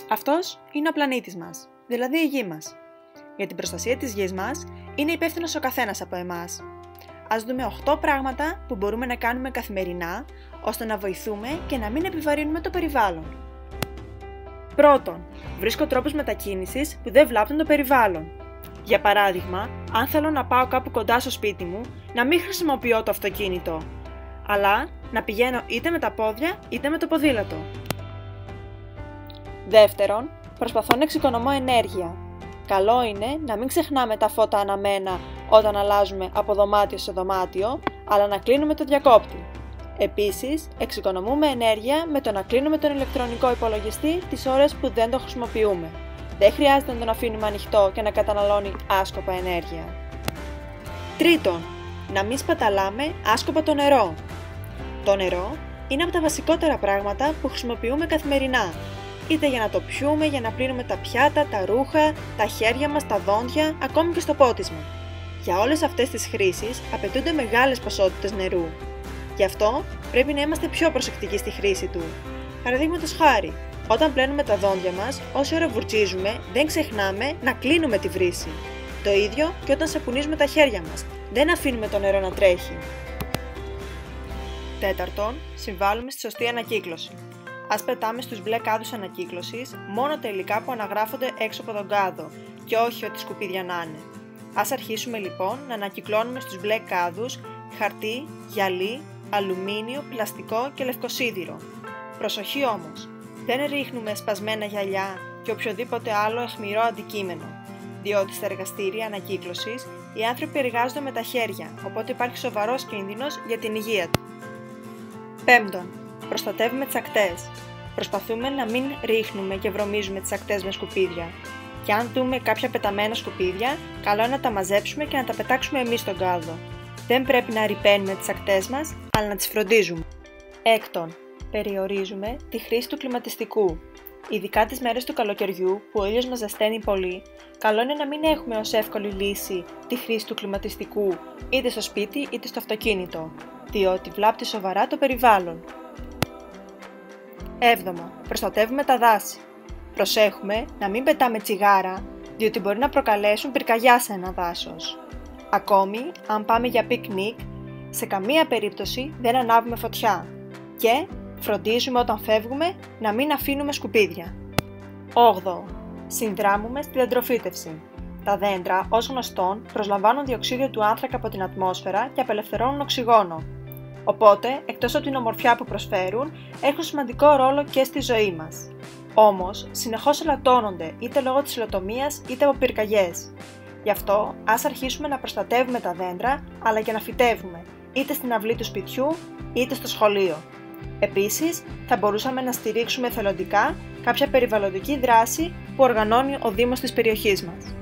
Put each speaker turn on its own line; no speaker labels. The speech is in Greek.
Αυτός είναι ο πλανήτης μας, δηλαδή η Γη μας. Για την προστασία της Γης μας είναι υπεύθυνος ο καθένας από εμάς. Ας δούμε 8 πράγματα που μπορούμε να κάνουμε καθημερινά, ώστε να βοηθούμε και να μην επιβαρύνουμε το περιβάλλον. Πρώτον, βρίσκω τρόπους μετακίνησης που δεν βλάπτουν το περιβάλλον. Για παράδειγμα, αν θέλω να πάω κάπου κοντά στο σπίτι μου, να μην χρησιμοποιώ το αυτοκίνητο, αλλά να πηγαίνω είτε με τα πόδια είτε με το ποδήλατο. Δεύτερον, προσπαθώ να εξοικονομώ ενέργεια. Καλό είναι να μην ξεχνάμε τα φώτα αναμένα όταν αλλάζουμε από δωμάτιο σε δωμάτιο, αλλά να κλείνουμε το διακόπτη. Επίσης, εξοικονομούμε ενέργεια με το να κλείνουμε τον ηλεκτρονικό υπολογιστή τις ώρες που δεν το χρησιμοποιούμε. Δεν χρειάζεται να τον αφήνουμε ανοιχτό και να καταναλώνει άσκοπα ενέργεια. Τρίτον, να μην σπαταλάμε άσκοπα το νερό. Το νερό είναι από τα βασικότερα πράγματα που χρησιμοποιούμε καθημερινά. Είτε για να το πιούμε, για να πλύνουμε τα πιάτα, τα ρούχα, τα χέρια μας, τα δόντια, ακόμη και στο πότισμα. Για όλες αυτές τις χρήσεις απαιτούνται μεγάλες ποσότητες νερού. Γι' αυτό πρέπει να είμαστε πιο προσεκτικοί στη χρήση του. Παραδείγματος χάρη, όταν πλένουμε τα δόντια μας, όση ώρα βουρτσίζουμε, δεν ξεχνάμε να κλείνουμε τη βρύση. Το ίδιο και όταν σαπουνίζουμε τα χέρια μας, δεν αφήνουμε το νερό να τρέχει. Τέταρτον, συμβάλλουμε στη σωστή ανακύκλωση. Ας πετάμε στους μπλε κάδους ανακύκλωσης μόνο τα υλικά που αναγράφονται έξω από τον κάδο και όχι ό,τι σκουπίδια να είναι. Ας αρχίσουμε λοιπόν να ανακυκλώνουμε στους μπλε κάδους χαρτί, γυαλί, αλουμίνιο, πλαστικό και λευκοσίδηρο. Προσοχή όμως, δεν ρίχνουμε σπασμένα γυαλιά και οποιοδήποτε άλλο αιχμηρό αντικείμενο, διότι στα εργαστήρια ανακύκλωσης οι άνθρωποι εργάζονται με τα χέρια, οπότε υπάρχει σοβαρός κίνδυνος για την υγεία τους. Πέμπτον, προστατεύουμε τις ακτές. Προσπαθούμε να μην ρίχνουμε και βρωμίζουμε τις ακτές με σκουπίδια. Και αν δούμε κάποια πεταμένα σκουπίδια, καλό είναι να τα μαζέψουμε και να τα πετάξουμε εμείς στον κάδο. Δεν πρέπει να ρυπαίνουμε τις ακτές μας, αλλά να τις φροντίζουμε. Έκτον, περιορίζουμε τη χρήση του κλιματιστικού. Ειδικά τις μέρες του καλοκαιριού που ο ήλιος μας ζεσταίνει πολύ, καλό είναι να μην έχουμε ως εύκολη λύση τη χρήση του κλιματιστικού είτε στο σπίτι είτε στο αυτοκίνητο, διότι βλάπτει σοβαρά το περιβάλλον. Έβδομο, προστατεύουμε τα δάση. Προσέχουμε να μην πετάμε τσιγάρα, διότι μπορεί να προκαλέσουν πυρκαγιά σε ένα δάσος. Ακόμη, αν πάμε για πικνίκ, σε καμία περίπτωση δεν ανάβουμε φωτιά και φροντίζουμε όταν φεύγουμε να μην αφήνουμε σκουπίδια. 8. Συνδράμουμε στη δεντροφύτευση. Τα δέντρα, ως γνωστόν, προσλαμβάνουν διοξείδιο του άνθρακα από την ατμόσφαιρα και απελευθερώνουν οξυγόνο. Οπότε, εκτός από την ομορφιά που προσφέρουν, έχουν σημαντικό ρόλο και στη ζωή μας. Όμως, συνεχώς ελαττώνονται είτε λόγω της υλοτομίας είτε από πυρκαγιές. Γι' αυτό, ας αρχίσουμε να προστατεύουμε τα δέντρα, αλλά και να φυτεύουμε, είτε στην αυλή του σπιτιού, είτε στο σχολείο. Επίσης, θα μπορούσαμε να στηρίξουμε εθελοντικά κάποια περιβαλλοντική δράση που οργανώνει ο Δήμος της περιοχής μας.